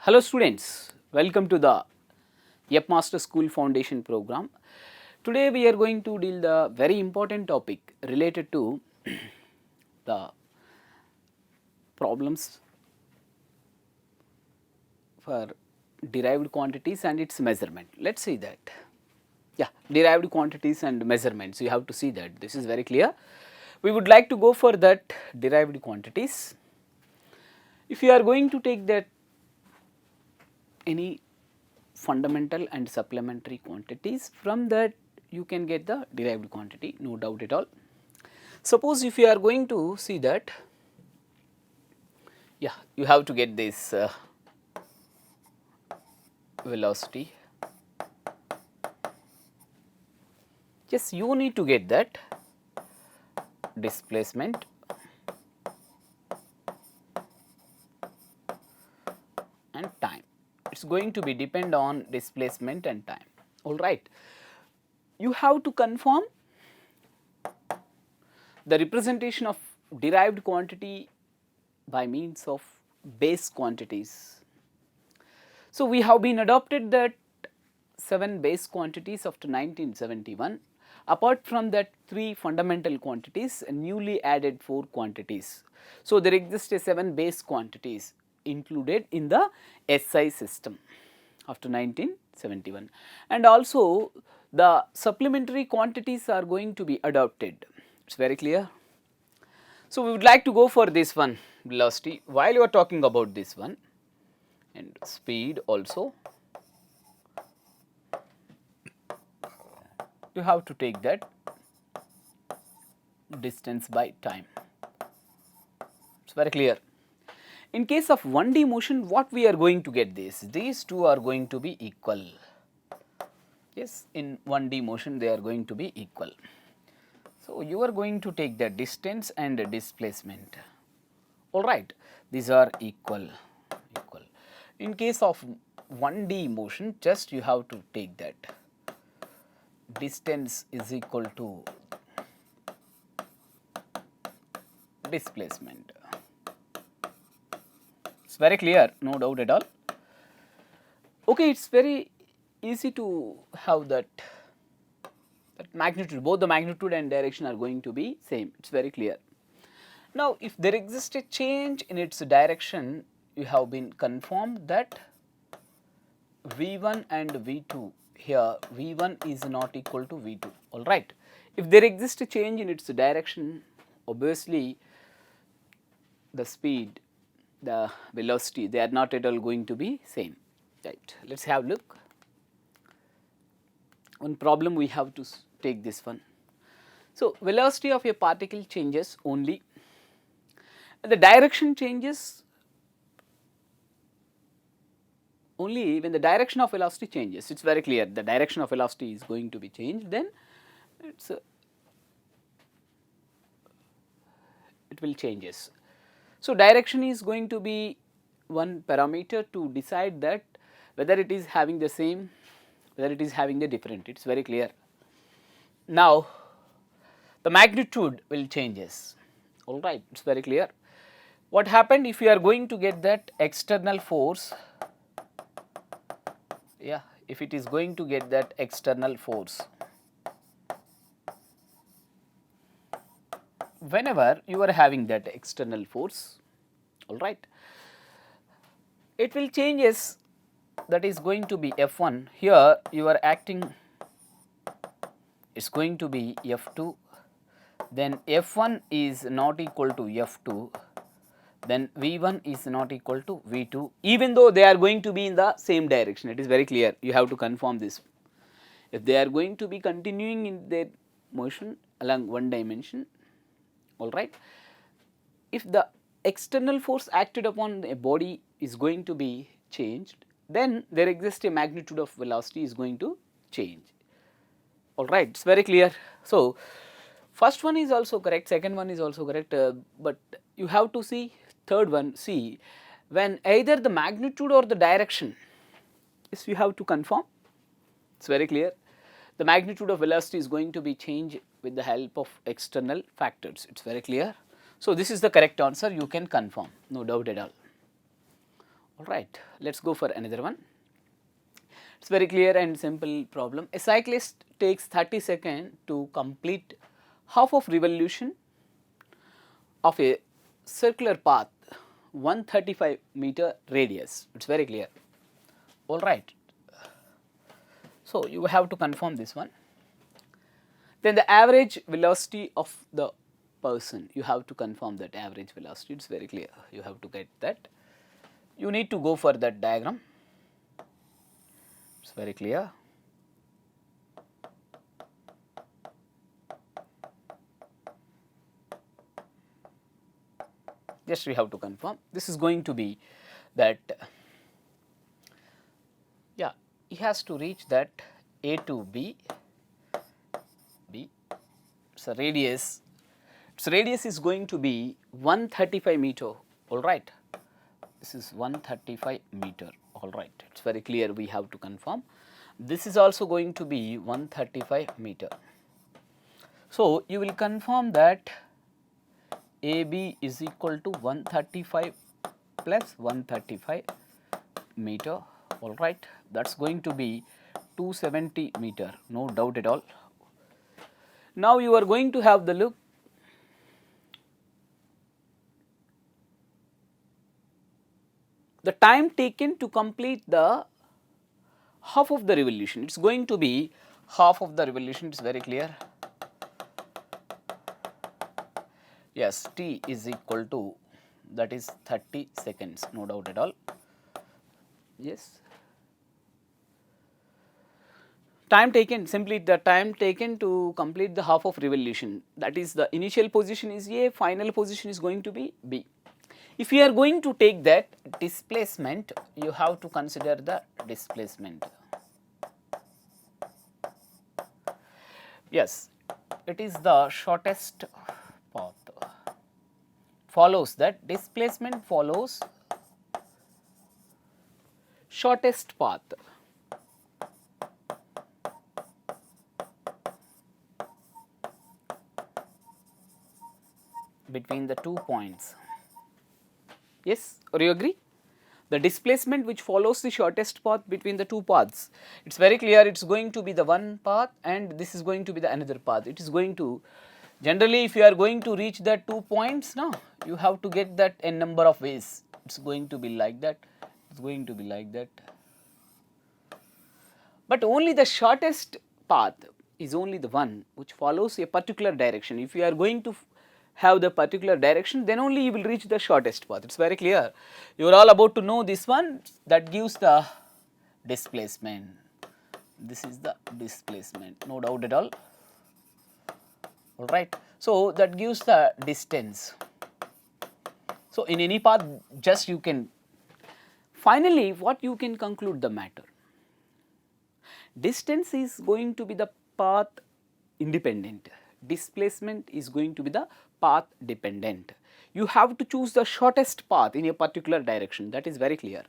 Hello students, welcome to the YEP Master School Foundation program. Today we are going to deal the very important topic related to the problems for derived quantities and its measurement. Let us see that. Yeah, derived quantities and measurements, you have to see that, this is very clear. We would like to go for that derived quantities. If you are going to take that any fundamental and supplementary quantities, from that you can get the derived quantity, no doubt at all. Suppose if you are going to see that, yeah, you have to get this velocity, yes, you need to get that displacement and time. It is going to be depend on displacement and time, alright. You have to confirm the representation of derived quantity by means of base quantities. So, we have been adopted that 7 base quantities after 1971. Apart from that 3 fundamental quantities, newly added 4 quantities. So, there exist a 7 base quantities included in the SI system after 1971, and also the supplementary quantities are going to be adopted. It is very clear. So, we would like to go for this one, velocity, while you are talking about this one, and speed also. You have to take that distance by time. It is very clear. In case of 1D motion, what we are going to get this? These two are going to be equal. Yes, in 1D motion they are going to be equal. So, you are going to take the distance and the displacement. Alright, these are equal. In case of 1D motion, just you have to take that distance is equal to displacement. It is very clear, no doubt at all. Okay, it is very easy to have that magnitude, both the magnitude and direction are going to be same, it is very clear. Now, if there exists a change in its direction, you have been confirmed that V1 and V2, here V1 is not equal to V2, alright. If there exists a change in its direction, obviously the speed, the velocity, they are not at all going to be same, right. Let us have a look. One problem we have to take this one. So, velocity of a particle changes only, the direction changes only when the direction of velocity changes. It is very clear, the direction of velocity is going to be changed, then it will changes. So, direction is going to be one parameter to decide that whether it is having the same, whether it is having the different, it is very clear. Now, the magnitude will changes, alright, it is very clear. What happened if you are going to get that external force, yeah, if it is going to get that external force, whenever you are having that external force, alright, it will changes, that is going to be F1, here you are acting, it is going to be F2, then F1 is not equal to F2, then V1 is not equal to V2, even though they are going to be in the same direction, it is very clear, you have to confirm this. If they are going to be continuing in their motion along one dimension, alright, if the external force acted upon a body is going to be changed, then there exists a magnitude of velocity is going to change, alright, it is very clear. So, first one is also correct, second one is also correct, but you have to see third one. See, when either the magnitude or the direction, yes, you have to confirm, it is very clear, the magnitude of velocity is going to be changed with the help of external factors, it is very clear. So, this is the correct answer, you can confirm, no doubt at all. Alright, let us go for another one. It is very clear and simple problem. A cyclist takes 30 seconds to complete half of revolution of a circular path 135-meter radius. It is very clear. Alright. So, you have to confirm this one. Then the average velocity of the person, you have to confirm that average velocity. It is very clear. You have to get that. You need to go for that diagram. It is very clear. Just we have to confirm. This is going to be that, yeah, he has to reach that A to B. So, radius, its radius is going to be 135 meter, all right. This is 135 meter, all right. It is very clear, we have to confirm. This is also going to be 135 meter. So, you will confirm that AB is equal to 135 plus 135 meter, all right. That is going to be 270 meter, no doubt at all. Now, you are going to have the look. The time taken to complete the half of the revolution, it is going to be half of the revolution, it is very clear. Yes, t is equal to, that is 30 seconds, no doubt at all. Yes. Time taken, simply the time taken to complete the half of revolution, that is the initial position is A, final position is going to be B. If you are going to take that displacement, you have to consider the displacement. Yes, it is the shortest path. Follows that displacement follows shortest path. Between the 2 points. Yes, or you agree? The displacement which follows the shortest path between the two paths, it is very clear, it is going to be the one path and this is going to be the another path. It is going to, generally if you are going to reach that 2 points, no, you have to get that n number of ways. It is going to be like that, it is going to be like that. But only the shortest path is only the one which follows a particular direction. If you are going to have the particular direction, then only you will reach the shortest path. It is very clear. You are all about to know this one, that gives the displacement. This is the displacement, no doubt at all. All right. So, that gives the distance. So, in any path, just you can, finally, what you can conclude the matter? Distance is going to be the path independent. Displacement is going to be the path dependent. You have to choose the shortest path in a particular direction, that is very clear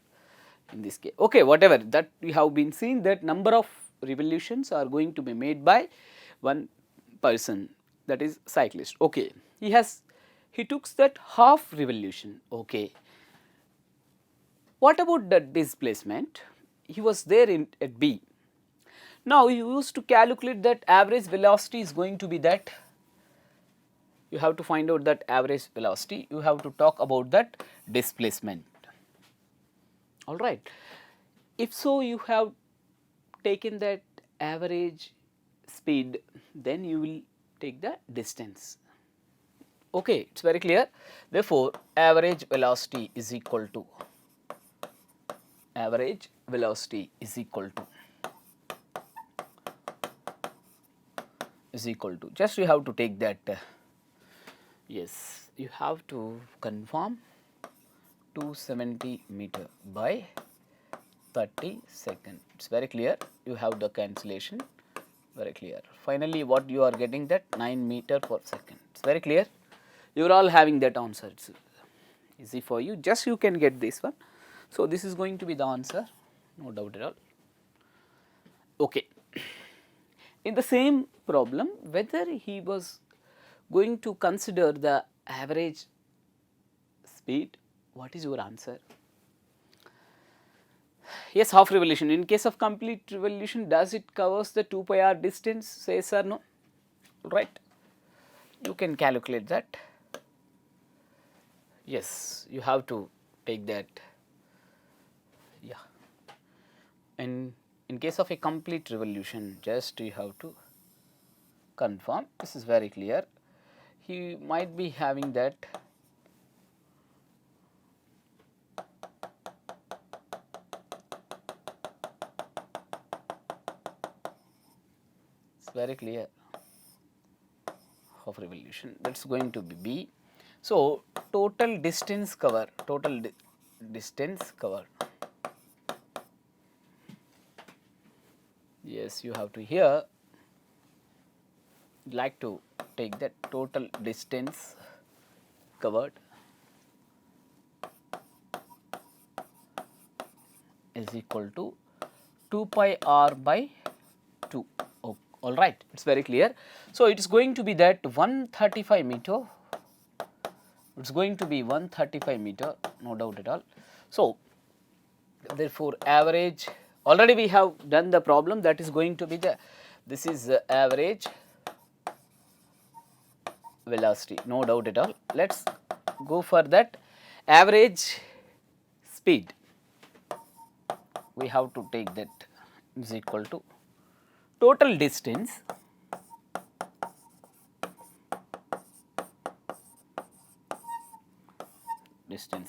in this case. Okay, whatever that we have been seeing, that number of revolutions are going to be made by one person, that is cyclist. Okay, he took that half revolution. Okay, what about the displacement? He was there at B. Now, you used to calculate that average velocity is going to be that, you have to find out that average velocity, you have to talk about that displacement, all right. If so, you have taken that average speed, then you will take the distance. Okay, it is very clear. Therefore, average velocity is equal to, average velocity is equal to, just you have to take that, yes, you have to confirm 270 meter by 30 seconds. It is very clear, you have the cancellation, very clear. Finally, what you are getting, that 9 meter per second. It is very clear, you are all having that answer. It is easy for you, just you can get this one. So, this is going to be the answer, no doubt at all. Okay. In the same problem, whether he was going to consider the average speed, what is your answer? Yes, half revolution. In case of complete revolution, does it covers the 2 pi r distance? Say yes or no. Right. You can calculate that. Yes, you have to take that. Yeah. And in case of a complete revolution, just you have to confirm. This is very clear. He might be having that. It's very clear. Of revolution, that's going to be B. So, total distance cover, distance cover. Yes, you have to here like to take that total distance covered is equal to 2 pi r by 2. Oh, all right, it's very clear. So, it is going to be that 135 meter. It's going to be 135 meter, no doubt at all. So, therefore, average, already we have done the problem, that is going to be the, this is the average velocity, no doubt at all. Let us go for that average speed. We have to take that is equal to total distance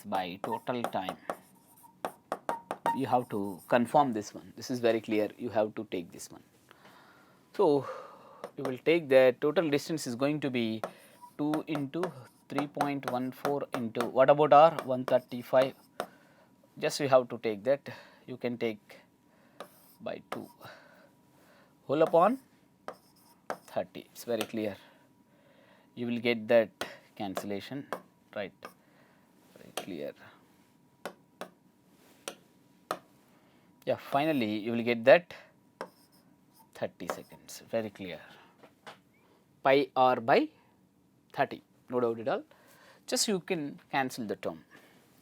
by total time. You have to confirm this one, this is very clear, you have to take this one. So, you will take the total distance is going to be 2 into 3.14 into, what about R? 135, just you have to take that, you can take by 2 whole upon 30, it's very clear. You will get that cancellation, right, very clear. Yeah, finally you will get that 30 seconds, very clear. Pi r by 30, no doubt at all. Just you can cancel the term.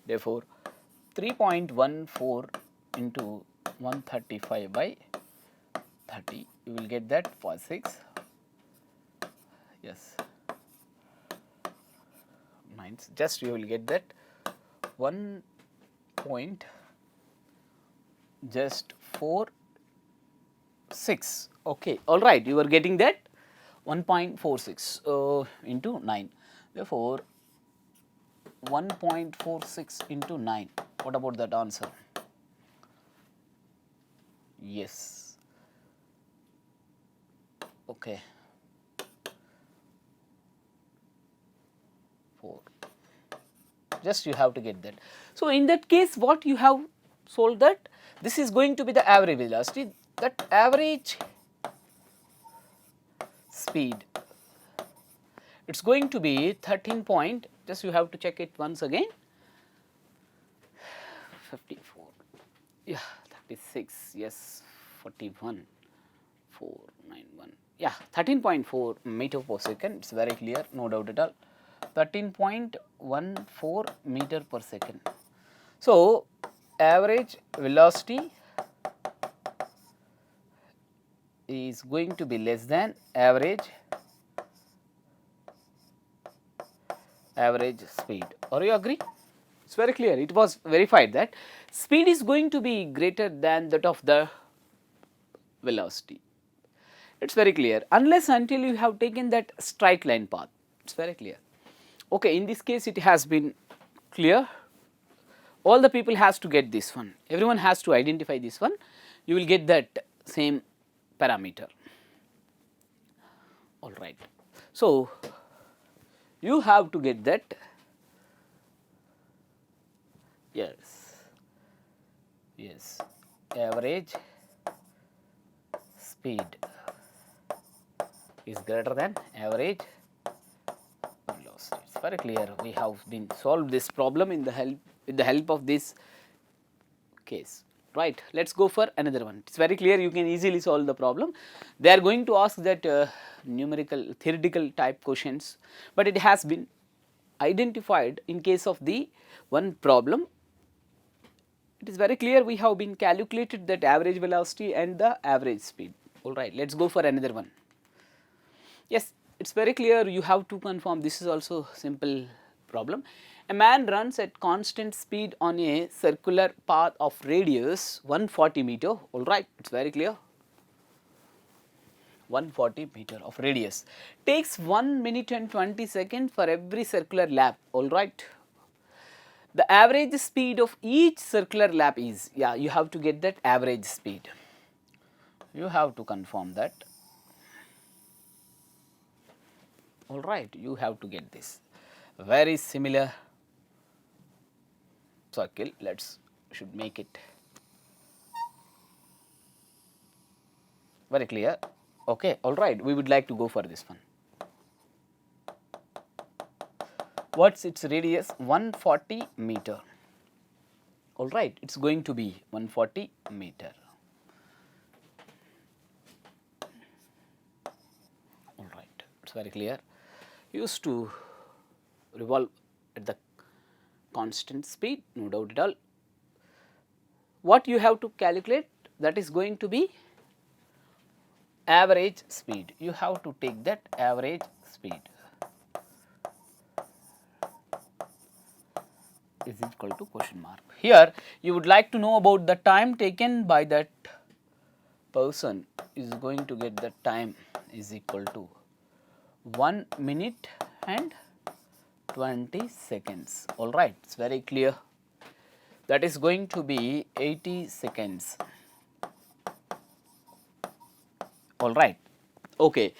Therefore, 3.14 into 135 by 30, you will get that for 6. Yes, 9. Just you will get that 1 point just 46. Okay, all right. You are getting that 1.46 into 9. Therefore, 1.46 into 9. What about that answer? Yes. Okay. 4. Just you have to get that. So, in that case, what you have solved that? This is going to be the average velocity. That average speed, it's going to be 13 point, just you have to check it once again, 54, yeah, 36, yes, 41, 491, yeah, 13.4 meter per second, it's very clear, no doubt at all, 13.14 meter per second. So, average velocity is going to be less than average speed. Are you agree? It's very clear. It was verified that speed is going to be greater than that of the velocity. It's very clear. Unless until you have taken that straight line path. It's very clear. Okay, in this case it has been clear. All the people has to get this one. Everyone has to identify this one. You will get that same parameter. All right. So, you have to get that, yes, average speed is greater than average velocity. It's very clear. We have been solved this problem with the help of this case. Right, let us go for another one. It is very clear, you can easily solve the problem. They are going to ask that numerical, theoretical type questions, but it has been identified in case of the one problem It is very clear we have been calculated that average velocity and the average speed. Alright, let us go for another one. Yes, it is very clear you have to confirm, this is also simple problem. A man runs at constant speed on a circular path of radius 140 meter, alright, it is very clear. 140 meter of radius, takes 1 minute and 20 seconds for every circular lap, alright. The average speed of each circular lap is, yeah, you have to get that average speed, you have to confirm that, alright, you have to get this. Very similar circle, let's should make it very clear. Okay, alright, we would like to go for this one. What's its radius? 140 meter. Alright, it's going to be 140 meter. Alright, it's very clear. Used to revolve at the constant speed, no doubt at all. What you have to calculate? That is going to be average speed. You have to take that average speed is equal to question mark. Here you would like to know about the time taken by that person, is going to get the time is equal to 1 minute and 20 seconds. Alright, it is very clear. That is going to be 80 seconds. Alright, okay.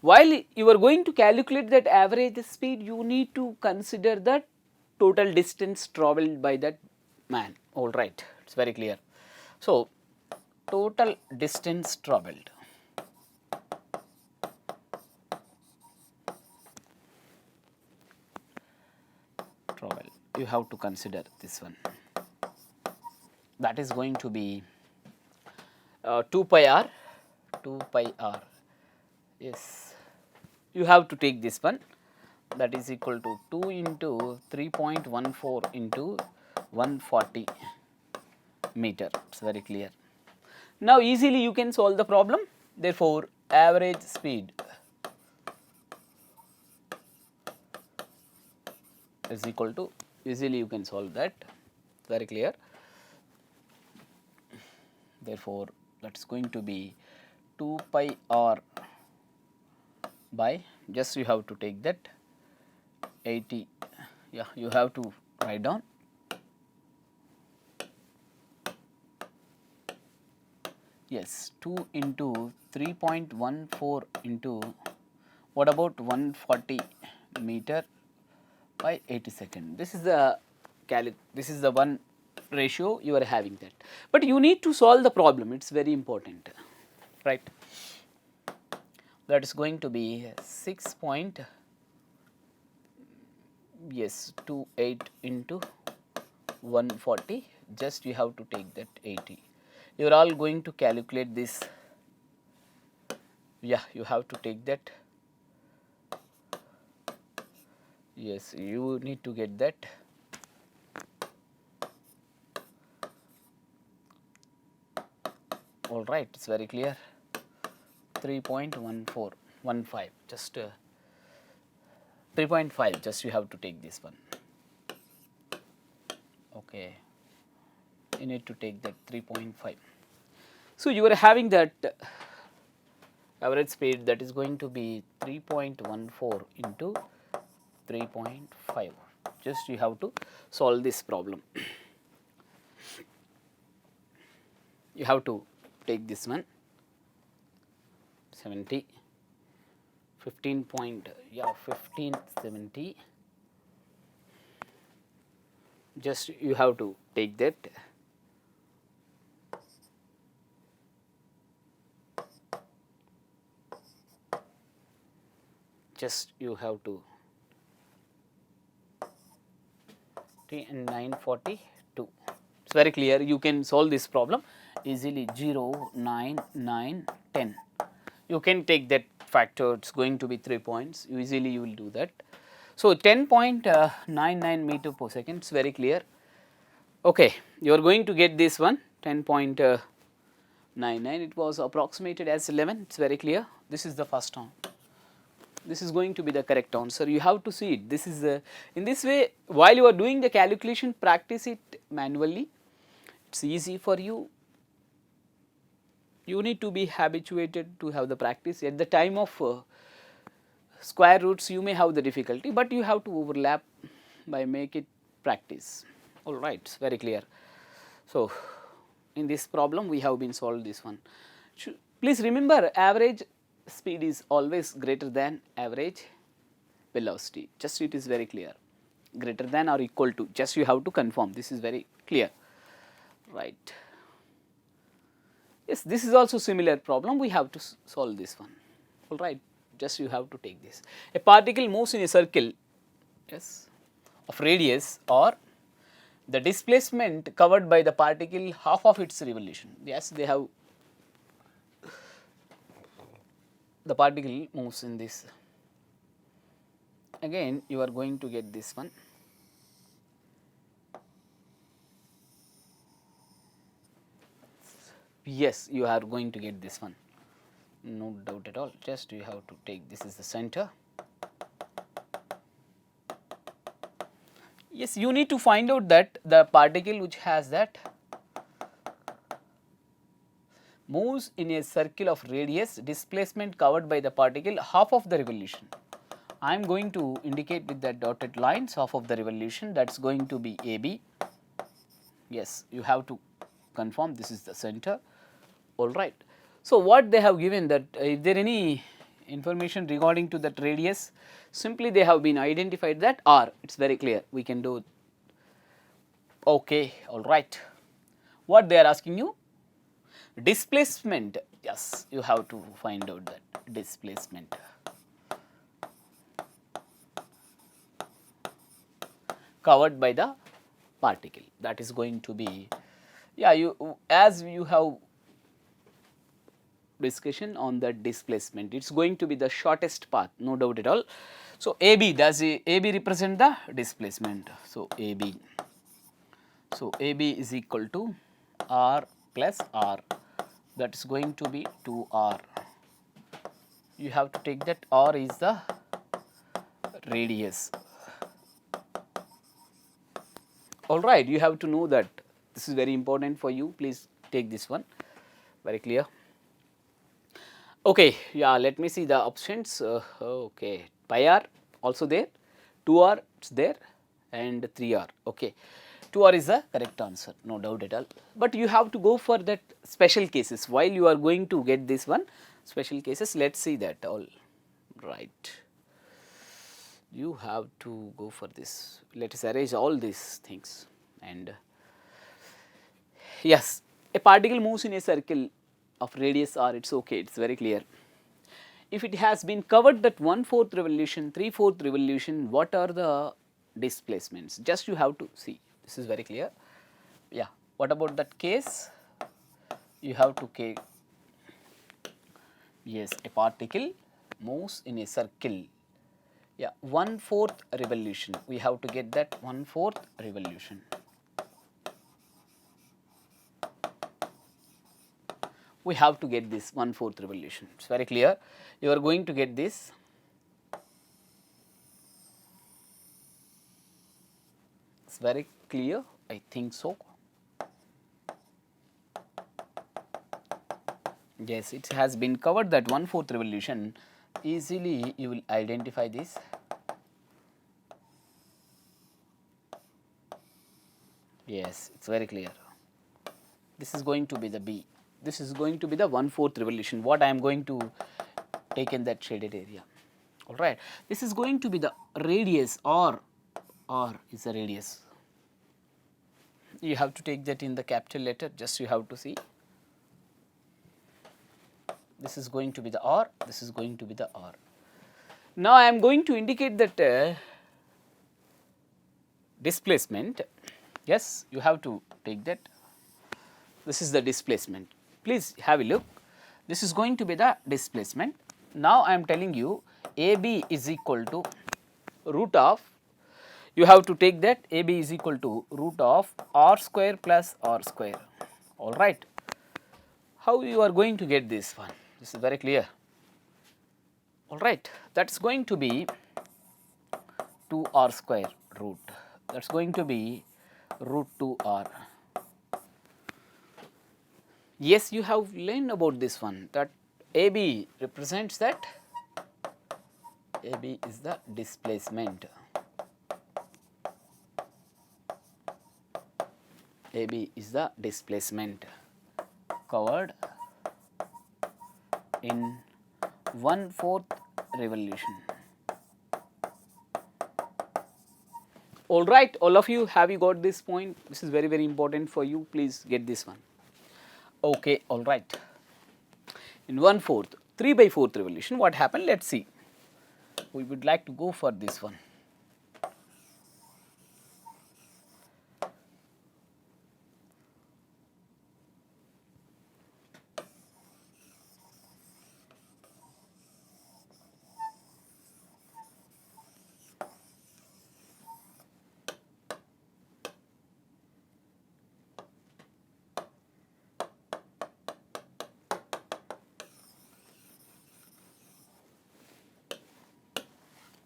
While you are going to calculate that average speed, you need to consider the total distance travelled by that man. Alright, it is very clear. So, total distance travelled. You have to consider this one. That is going to be 2 pi r, 2 pi r. Yes, you have to take this one. That is equal to 2 into 3.14 into 140 meter. It's very clear. Now easily you can solve the problem. Therefore, average speed is equal to, easily you can solve that, very clear. Therefore, that is going to be 2 pi r by, just you have to take that 80, yeah, you have to write down. Yes, 2 into 3.14 into, what about 140 meter by 80 second. This is the one ratio you are having that, but you need to solve the problem, it is very important, right. That is going to be 6.28 into 140, just you have to take that 80. You are all going to calculate this, yeah, you have to take that, yes, you need to get that. All right, it's very clear. 3.1415, just 3.5, just you have to take this one. Okay, you need to take that 3.5. So you are having that average speed, that is going to be 3.14 into 3.5. Just you have to solve this problem. You have to take this one, 70, 1570. Just you have to take that. Just you have to and 942. It's very clear. You can solve this problem easily. 0, 9, 9, 10. You can take that factor. It's going to be 3 points. Easily you will do that. So 10.99 meter per second. It's very clear. Okay, you are going to get this one 10.99, it was approximated as 11, it is very clear. This is the first term. This is going to be the correct answer. You have to see it. This is in this way, while you are doing the calculation, practice it manually. It's easy for you. You need to be habituated to have the practice. At the time of square roots, you may have the difficulty, but you have to overlap by make it practice. All right, it's very clear. So, in this problem, we have been solved this one. Please remember, average speed is always greater than average velocity. Just it is very clear. Greater than or equal to. Just you have to confirm. This is very clear. Right. Yes, this is also similar problem. We have to solve this one. All right. Just you have to take this. A particle moves in a circle, yes, of radius, or the displacement covered by the particle half of its revolution. Yes, they have, the particle moves in this. Again, you are going to get this one. Yes, you are going to get this one. No doubt at all. Just you have to take, this is the center. Yes, you need to find out that the particle which has that moves in a circle of radius, displacement covered by the particle half of the revolution. I am going to indicate with that dotted lines half of the revolution, that is going to be AB. Yes, you have to confirm this is the center. All right. So, what they have given that if there any information regarding to that radius, simply they have been identified that R, it is very clear, we can do. Okay, all right. What they are asking you? Displacement, yes, you have to find out that displacement. Covered by the particle, that is going to be, yeah, you, as you have discussion on the displacement, it is going to be the shortest path, no doubt at all. So, AB, does AB represent the displacement? So, AB. So, AB is equal to R plus R, that is going to be 2R. You have to take that R is the radius. All right, you have to know that, this is very important for you, please take this one, very clear. Okay, yeah, let me see the options. Okay, pi r also there, 2r it's there, and 3r. Okay, 2r is the correct answer, no doubt at all. But you have to go for that special cases. While you are going to get this one, special cases, let's see that. All right, you have to go for this. Let us arrange all these things. And yes, a particle moves in a circle of radius r, it's okay, it's very clear. If it has been covered that 1/4 revolution, 3/4 revolution, what are the displacements? Just you have to see, this is very clear. Yeah, what about that case? You have to yes, a particle moves in a circle, yeah, 1/4 revolution, we have to get that 1/4 revolution. We have to get this 1/4 revolution, it is very clear. You are going to get this. It is very clear, I think so. Yes, it has been covered that 1/4 revolution, easily you will identify this. Yes, it is very clear. This is going to be the B. This is going to be the 1/4 revolution, what I am going to take in that shaded area. All right. This is going to be the radius, or R is the radius. You have to take that in the capital letter, just you have to see. This is going to be the R, this is going to be the R. Now, I am going to indicate that displacement, yes, you have to take that. This is the displacement. Please have a look. This is going to be the displacement. Now, I am telling you AB is equal to root of, you have to take that AB is equal to root of R square plus R square, alright. How you are going to get this one? This is very clear, alright. That is going to be 2R square root, that is going to be root 2R. Yes, you have learned about this one, that AB represents that, AB is the displacement, AB is the displacement covered in 1/4 revolution. Alright, all of you, have you got this point? This is very important for you, please get this one. Okay, alright. In 1/4, 3/4 revolution, what happened? Let us see. We would like to go for this one.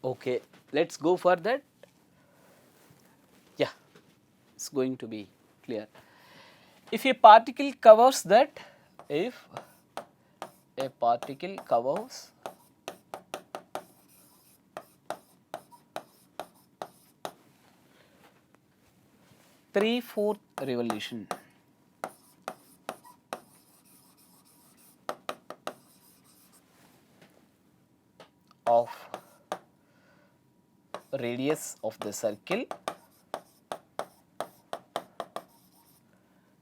Okay, let us go for that. Yeah, it is going to be clear. If a particle covers that, if a particle covers three-fourth revolution of radius of the circle,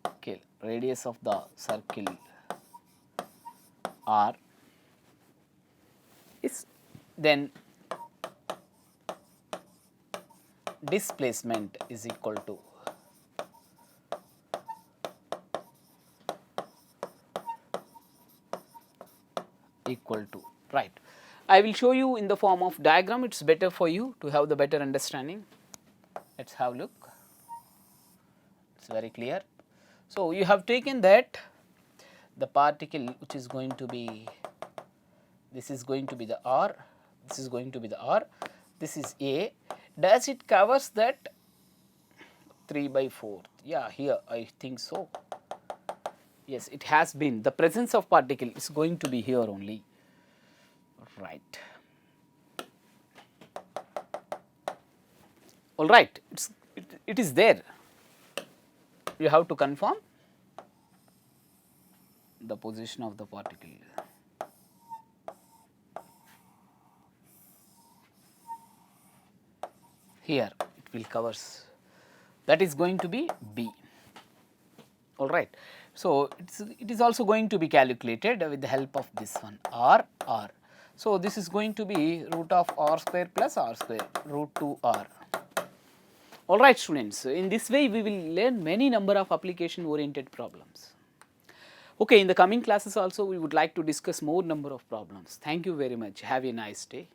okay, radius of the circle R is, then displacement is equal to right. I will show you in the form of diagram, it is better for you to have the better understanding. Let us have a look, it is very clear. So, you have taken that the particle which is going to be, this is going to be the R, this is going to be the R, this is A, does it covers that 3/4? Yeah, here I think so. Yes, it has been, the presence of particle is going to be here only, right. Alright, it is there, you have to confirm the position of the particle. Here it will covers, that is going to be B, alright. So, it is also going to be calculated with the help of this one R. So, this is going to be root of R square plus R square root 2R. Alright students, in this way we will learn many number of application oriented problems. Okay, in the coming classes also we would like to discuss more number of problems. Thank you very much. Have a nice day.